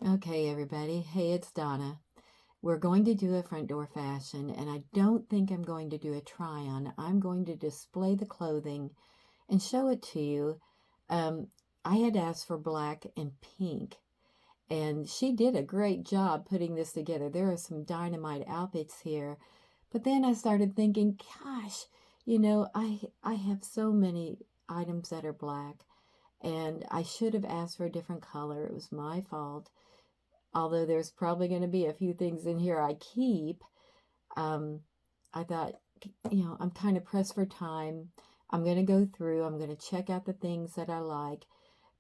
Okay, everybody. Hey, it's Donna. We're going to do a front door fashion, and I don't think I'm going to do a try-on. I'm going to display the clothing and show it to you. Um, I had asked for black and pink, and she did a great job putting this together. There are some dynamite outfits here, but then I started thinking, gosh, I have so many items that are black, and I should have asked for a different color. It was my fault. Although there's probably going to be a few things in here I keep, um, I thought, I'm kind of pressed for time. I'm going to go through, I'm going to check out the things that I like.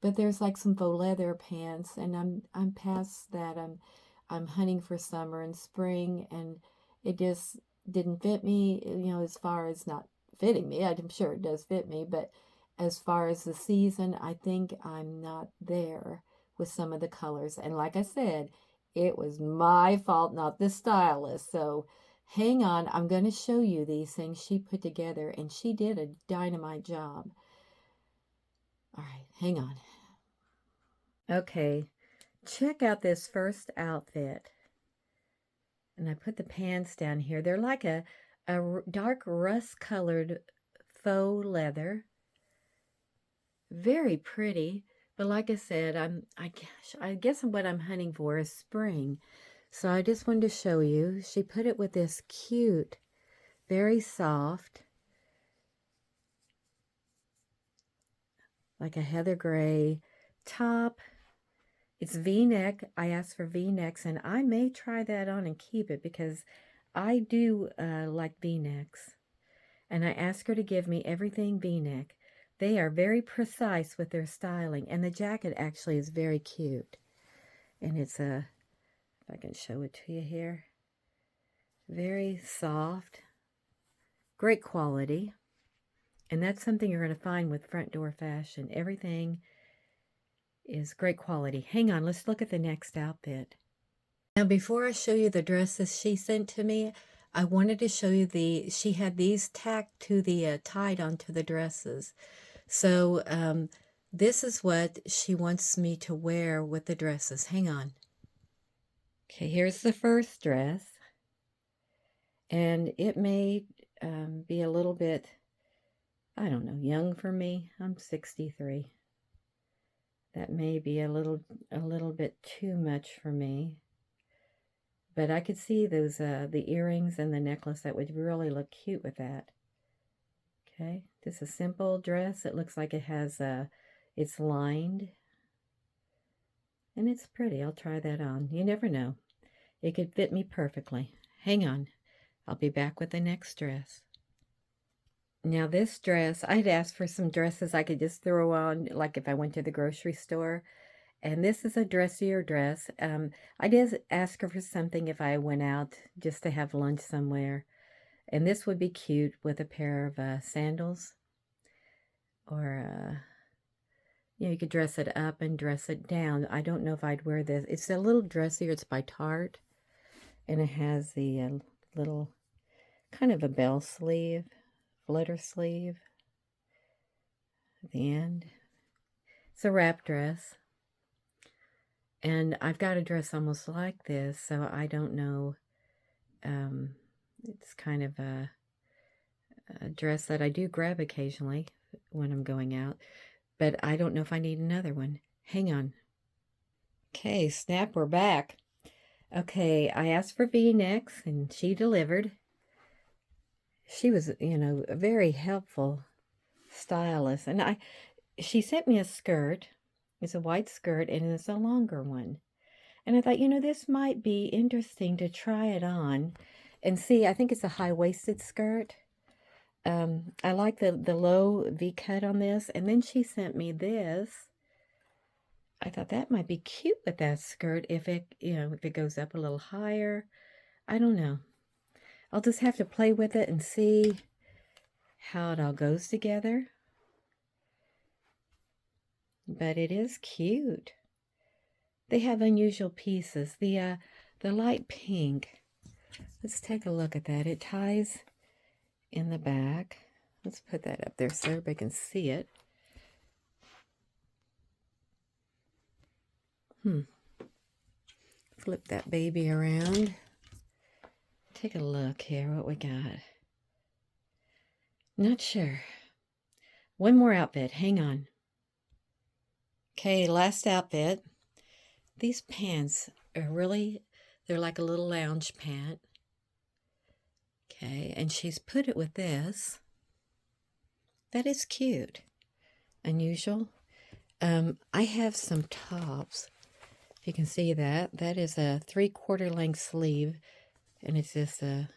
But there's like some faux leather pants, and I'm past that. I'm hunting for summer and spring, and it just didn't fit me, as far as not fitting me. I'm sure it does fit me, but as far as the season, I think I'm not there with some of the colors. And like I said, it was my fault, not the stylist. So hang on, I'm going to show you these things she put together, and she did a dynamite job. All right, hang on. Okay, check out this first outfit. And I put the pants down here. They're like a dark rust-colored faux leather. Very pretty. But like I said, I guess what I'm hunting for is spring. So I just wanted to show you. She put it with this cute, very soft, like a heather gray top. It's V-neck. I asked for V-necks, and I may try that on and keep it because I do like V-necks. And I asked her to give me everything V-neck. They are very precise with their styling, and the jacket actually is very cute. And it's if I can show it to you here, very soft, great quality. And that's something you're going to find with front door fashion. Everything is great quality. Hang on, let's look at the next outfit. Now, before I show you the dresses she sent to me, I wanted to show you she had these tacked to the, tied onto the dresses. So, this is what she wants me to wear with the dresses. Hang on. Okay, here's the first dress. And it may be a little bit, I don't know, young for me. I'm 63. That may be a little bit too much for me. But I could see those, the earrings and the necklace that would really look cute with that. Okay, just a simple dress. It looks like it has, it's lined. And it's pretty. I'll try that on. You never know. It could fit me perfectly. Hang on. I'll be back with the next dress. Now this dress, I'd asked for some dresses I could just throw on, like if I went to the grocery store. And this is a dressier dress. I did ask her for something if I went out just to have lunch somewhere. And this would be cute with a pair of sandals. Or, you could dress it up and dress it down. I don't know if I'd wear this. It's a little dressier. It's by Tarte. And it has the little kind of a bell sleeve, flutter sleeve at the end. It's a wrap dress. And I've got a dress almost like this, so I don't know. It's kind of a dress that I do grab occasionally when I'm going out, but I don't know if I need another one. Hang on. Okay, snap, we're back. Okay, I asked for V-necks, and she delivered. She was, a very helpful stylist. And she sent me a skirt. It's a white skirt, and it's a longer one. And I thought, this might be interesting to try it on and see. I think it's a high-waisted skirt. I like the low V-cut on this. And then she sent me this. I thought that might be cute with that skirt if it goes up a little higher. I don't know. I'll just have to play with it and see how it all goes together. But it is cute. They have unusual pieces. The light pink. Let's take a look at that. It ties in the back. Let's put that up there so everybody can see it. flip that baby around. Take a look here, what we got. Not sure. One more outfit, hang on. Okay, last outfit. These pants are really, they're like a little lounge pant. Okay, and she's put it with this. That is cute. Unusual. I have some tops. If you can see that. That is a 3/4 length sleeve. And it's just a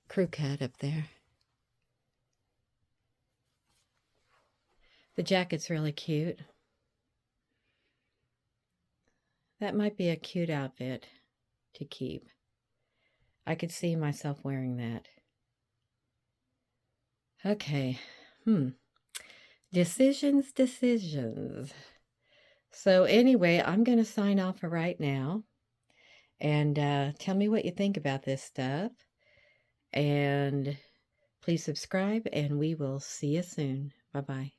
crew cut up there. The jacket's really cute. That might be a cute outfit to keep. I could see myself wearing that. Okay. Decisions. So anyway, I'm going to sign off for right now. And tell me what you think about this stuff. And please subscribe, and we will see you soon. Bye-bye.